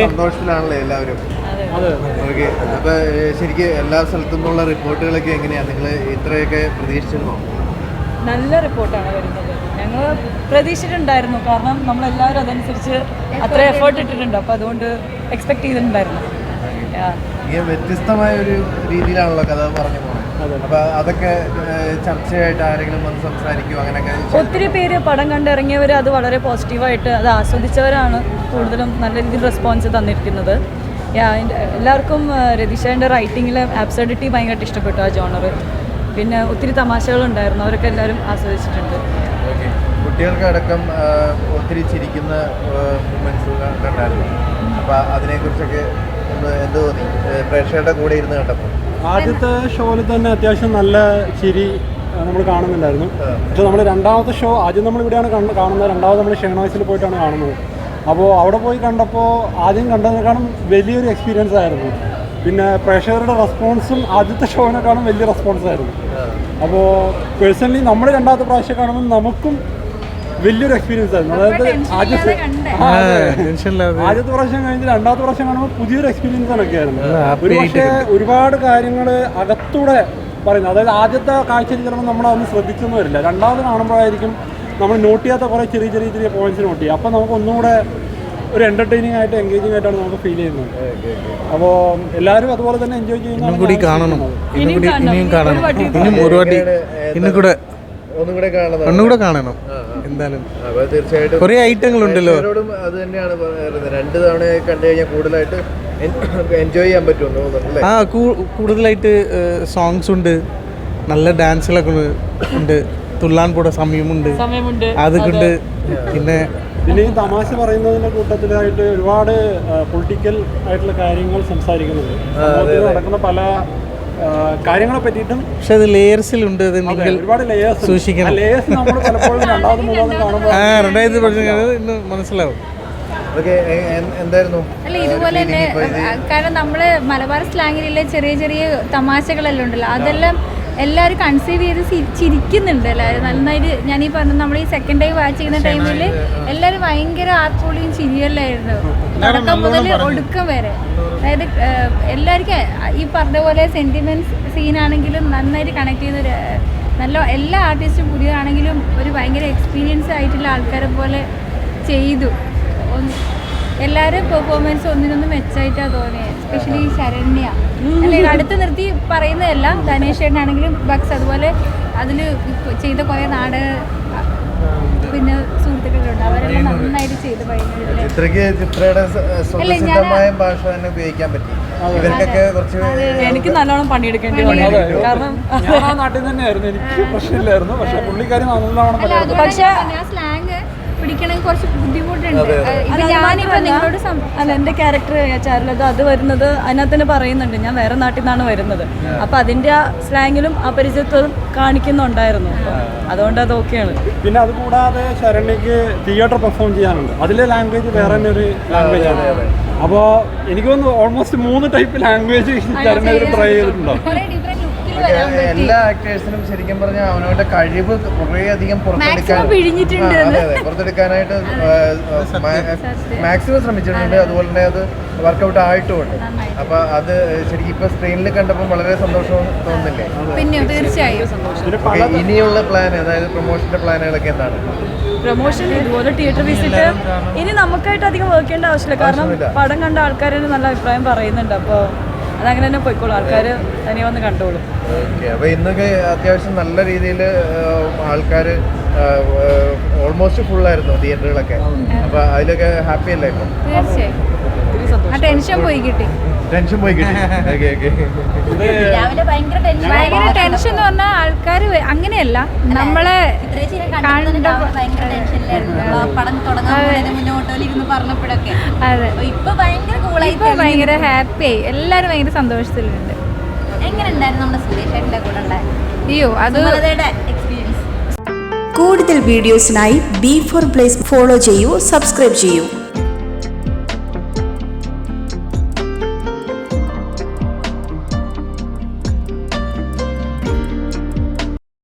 സന്തോഷത്തിലാണല്ലോ എല്ലാവരും. ഓക്കെ, അപ്പൊ ശരിക്കും എല്ലാ സ്ഥലത്തു നിന്നുള്ള റിപ്പോർട്ടുകളൊക്കെ എങ്ങനെയാണ്? നിങ്ങൾ ഇത്രയൊക്കെ പ്രതീക്ഷിച്ചിരുന്നോ? നല്ല റിപ്പോർട്ടാണ് വരുന്നത്. ഞങ്ങൾ പ്രതീക്ഷിച്ചിട്ടുണ്ടായിരുന്നു, കാരണം നമ്മളെല്ലാവരും അതനുസരിച്ച് അത്ര എഫേർട്ട് ഇട്ടിട്ടുണ്ട്. അപ്പോൾ അതുകൊണ്ട് എക്സ്പെക്ട് ചെയ്തിട്ടുണ്ടായിരുന്നു. വ്യത്യസ്തമായ ഒരു രീതിയിലാണല്ലോ കഥ പറഞ്ഞു പോകുന്നത്. അപ്പൊ അതൊക്കെ ചർച്ചയായിട്ട് ആരെങ്കിലും വന്ന് സംസാരിക്കുമോ? അങ്ങനെയൊക്കെ ഒത്തിരി പേര് പടം കണ്ടിറങ്ങിയവർ അത് വളരെ പോസിറ്റീവായിട്ട് അത് ആസ്വദിച്ചവരാണ് കൂടുതലും നല്ല രീതിയിൽ റെസ്പോൺസ് തന്നിരിക്കുന്നത്. എല്ലാവർക്കും രതീഷേൻ്റെ റൈറ്റിങ്ങിൽ ആബ്സർഡിറ്റി ഭയങ്കരമായിട്ട് ഇഷ്ടപ്പെട്ടു, ആ ജോണർ. പിന്നെ ഒത്തിരി തമാശകളുണ്ടായിരുന്നു, അവരൊക്കെ എല്ലാവരും ആസ്വദിച്ചിട്ടുണ്ട്. കുട്ടികൾക്കടക്കം ഒത്തിരി ചിരിക്കുന്ന മൊമെന്റ്സ് കണ്ടായിരുന്നു. അപ്പോൾ അതിനെക്കുറിച്ചൊക്കെ എന്ത് തോന്നി പ്രേക്ഷകരുടെ കൂടെ ഇരുന്ന് കണ്ടപ്പോൾ? ആദ്യത്തെ ഷോയിൽ തന്നെ അത്യാവശ്യം നല്ല ചിരി നമ്മൾ കാണുന്നുണ്ടായിരുന്നു. പക്ഷെ നമ്മൾ രണ്ടാമത്തെ ഷോ ആദ്യം നമ്മളിവിടെയാണ് കാണുന്നത്, രണ്ടാമത് നമ്മൾ ഷെനോയ്സിൽ പോയിട്ടാണ് കാണുന്നത്. അപ്പോൾ അവിടെ പോയി കണ്ടപ്പോൾ ആദ്യം കണ്ടതിനേക്കാളും വലിയൊരു എക്സ്പീരിയൻസ് ആയിരുന്നു. പിന്നെ പ്രേക്ഷകരുടെ റെസ്പോൺസും ആദ്യത്തെ ഷോവിനെക്കാളും വലിയ റെസ്പോൺസ് ആയിരുന്നു. അപ്പോൾ പേഴ്സണലി നമ്മൾ രണ്ടാമത്തെ പ്രാവശ്യം കാണുമ്പോൾ നമുക്കും വലിയൊരു എക്സ്പീരിയൻസ് ആയിരുന്നു. അതായത് ആദ്യത്തെ പ്രാവശ്യം കഴിഞ്ഞ് രണ്ടാമത്തെ പ്രാവശ്യം കാണുമ്പോൾ പുതിയൊരു എക്സ്പീരിയൻസ് ഒക്കെ ആയിരുന്നു. ഒരു പക്ഷേ ഒരുപാട് കാര്യങ്ങൾ അകത്തൂടെ പറയുന്നത്, അതായത് ആദ്യത്തെ കാഴ്ചയിൽ ചിലപ്പോൾ നമ്മളതൊന്നും ശ്രദ്ധിച്ചൊന്നും വരില്ല. രണ്ടാമത് കാണുമ്പോഴായിരിക്കും നമ്മൾ നോട്ട് ചെയ്യാത്ത കുറേ ചെറിയ ചെറിയ ചെറിയ പോയിന്റ്സ് നോട്ട് ചെയ്യുക. അപ്പോൾ നമുക്ക് ഒന്നുകൂടെ ഒരു എൻ്റർടൈനിങ് ആയിട്ട് എൻഗേജിങ് ആയിട്ടാണ് നമുക്ക് ഫീൽ ചെയ്യുന്നത്. അപ്പോൾ എല്ലാവരും അതുപോലെ തന്നെ എൻജോയ് ചെയ്യുന്ന ഒന്നുകൂടെ കാണണം എന്തായാലും. തീർച്ചയായിട്ടും കുറേ ഐറ്റങ്ങളുണ്ടല്ലോ. അത് തന്നെയാണ് രണ്ട് തവണ കണ്ടു കഴിഞ്ഞാൽ കൂടുതലായിട്ട് എൻജോയ് ചെയ്യാൻ പറ്റുമെന്ന്. ആ കൂടുതലായിട്ട് സോങ്സ് ഉണ്ട്, നല്ല ഡാൻസുകളൊക്കെ ഉണ്ട്, തുള്ളാൻ കൂടെ സമയമുണ്ട് അതുകൊണ്ട്. പിന്നെ ഈ തമാശ പറയുന്നതിൻ്റെ കൂട്ടത്തിലായിട്ട് ഒരുപാട് പൊളിറ്റിക്കൽ ആയിട്ടുള്ള കാര്യങ്ങൾ സംസാരിക്കുന്നുണ്ട്, നടക്കുന്ന പല കാര്യങ്ങളെ പറ്റിയിട്ടും. പക്ഷെ അത് ലെയേഴ്സിലുണ്ട്, ഒരുപാട് ലേയേഴ്സ് സൂക്ഷിക്കണം. ലേയേഴ്സ് നമ്മൾ പലപ്പോഴും രണ്ടാമത് മൂന്നാമത് കാണുമ്പോൾ ഇന്ന് മനസ്സിലാവും. അല്ല, ഇതുപോലെ തന്നെ കാരണം നമ്മള് മലബാർ സ്ലാങ്ങിലെ ചെറിയ ചെറിയ തമാശകളെല്ലാം ഉണ്ടല്ലോ, അതെല്ലാം എല്ലാവരും കൺസീവ് ചെയ്ത് ചിരിക്കുന്നുണ്ട് എല്ലാവരും നന്നായിട്ട്. ഞാൻ ഈ പറഞ്ഞ നമ്മൾ ഈ സെക്കൻഡ് ടൈം വാച്ച് ചെയ്യുന്ന ടൈമിൽ എല്ലാവരും ഭയങ്കര ആർപ്പോളിയും ചിരിയല്ലായിരുന്നു, തുടക്കം മുതൽ ഒടുക്കം വരെ. അതായത് എല്ലാവർക്കും ഈ പറഞ്ഞ പോലെ സെൻറ്റിമെൻറ്റ്സ് സീനാണെങ്കിലും നന്നായിട്ട് കണക്ട് ചെയ്ത് നല്ല എല്ലാ ആർട്ടിസ്റ്റും പുതിയതാണെങ്കിലും ഒരു ഭയങ്കര എക്സ്പീരിയൻസ് ആയിട്ടുള്ള ആൾക്കാരെ പോലെ ചെയ്തു. എല്ലാവരും പെർഫോമൻസ് ഒന്നിനൊന്നും മെച്ചമായിട്ടാണ് തോന്നിയത്. എസ്പെഷ്യലി ശരണ്യ അല്ലെങ്കിൽ അടുത്ത് നിർത്തി പറയുന്നതല്ല, ധനേഷ് ചേട്ടനാണെങ്കിലും ബക്സ് അതുപോലെ അതിൽ ചെയ്ത കുറേ നാടക പിന്നെ സുഹൃത്തുക്കളുണ്ട്, അവരെല്ലാം നന്നായിട്ട് ചെയ്ത് എനിക്ക് നല്ലോണം പണിയെടുക്കേണ്ടി വന്നു. കാരണം നാട്ടിൽ തന്നെയായിരുന്നു, എനിക്ക് പ്രശ്നമില്ലായിരുന്നു. പക്ഷെ പുള്ളിക്കാരി നല്ലോണം പക്ഷേ സ്ലാങ് പിടിക്കണമെങ്കിൽ കുറച്ച് ബുദ്ധിമുട്ടുണ്ട്. ഞാനിപ്പോൾ നിങ്ങളോട് അല്ല, എൻ്റെ ക്യാരക്ടർ ചാരുലത അത് വരുന്നത് അതിനകത്ത് തന്നെ പറയുന്നുണ്ട്, ഞാൻ വേറെ നാട്ടിൽ നിന്നാണ് വരുന്നത്. അപ്പം അതിൻ്റെ ആ സ്ലാങ്ങിലും ആ പരിചയത്തോടും കാണിക്കുന്നുണ്ടായിരുന്നു, അതുകൊണ്ട് അത് ഓക്കെയാണ്. പിന്നെ അതുകൂടാതെ ശരണ്യക്ക് തിയേറ്റർ പെർഫോം ചെയ്യാനുണ്ട്, അതിലെ ലാംഗ്വേജ് വേറെ തന്നെ ഒരു ലാംഗ്വേജ് ആണ്. അപ്പോൾ എനിക്ക് തോന്നുന്നു almost 3 type language Saranya try ചെയ്തിട്ടുണ്ടോ? എല്ലാ ആക്ടേഴ്സിനും ശരിക്കും പറഞ്ഞാൽ അവനവന്റെ കഴിവ് കുറേയധികം പുറത്തെടുക്കാനായിട്ട് മാക്സിമം ശ്രമിച്ചിട്ടുണ്ട്. അതുപോലെ തന്നെ അത് വർക്കൗട്ട് ആയിട്ടുമുണ്ട്. അപ്പൊ അത് ശരിക്കും ഇപ്പൊ സ്ക്രീനിൽ കണ്ടപ്പോൾ വളരെ സന്തോഷം തോന്നുന്നില്ലേ? പിന്നെ തീർച്ചയായും. ഇനിയുള്ള പ്ലാൻ, അതായത് പ്രൊമോഷന്റെ പ്ലാനുകളൊക്കെ എന്താണ്? പ്രൊമോഷൻ ഇതുപോലെ തിയേറ്റർ വിസിറ്റ് ഇനി നമുക്കായിട്ട് അധികം വർക്ക് ചെയ്യേണ്ട ആവശ്യമില്ല, കാരണം പടം കണ്ട ആൾക്കാർ നല്ല അഭിപ്രായം പറയുന്നുണ്ട്. അപ്പോൾ അതങ്ങനെ തന്നെ പോയിക്കോളും, ആൾക്കാർ തനിയെ വന്ന് കണ്ടോളും. അപ്പോൾ ഇന്നൊക്കെ അത്യാവശ്യം നല്ല രീതിയിൽ ആൾക്കാർ ഓൾമോസ്റ്റ് ഫുള്ളായിരുന്നു തിയേറ്ററുകളൊക്കെ. അപ്പോൾ അതിലൊക്കെ ഹാപ്പി അല്ലേ? തീർച്ചയായും ടെൻഷൻ പോയി കിട്ടി. രാവിലെ ഭയങ്കര ടെൻഷൻ എന്ന് പറഞ്ഞാൽ ആൾക്കാർ അങ്ങനെയല്ല, നമ്മളെ ഭയങ്കര ടെൻഷനിലായിരുന്നു പടം തുടങ്ങാൻ മുന്നോട്ടിരുന്ന് പറഞ്ഞപ്പോഴൊക്കെ. അതെ, ഇപ്പൊ ഭയങ്കര കൂളായി, ഭയങ്കര ഹാപ്പിയായി, എല്ലാവരും ഭയങ്കര സന്തോഷത്തിലുണ്ട്. എങ്ങനെ ഉണ്ടായിരുന്നു നമ്മുടെ സുരേഷേട്ടൻ്റെ കൂടെ ഉണ്ടായത്? അയ്യോ, അത് എക്സ്പീരിയൻസ്. കൂടുതൽ വീഡിയോസിനായി B4 Blaze ഫോളോ ചെയ്യൂ, സബ്സ്ക്രൈബ് ചെയ്യൂ.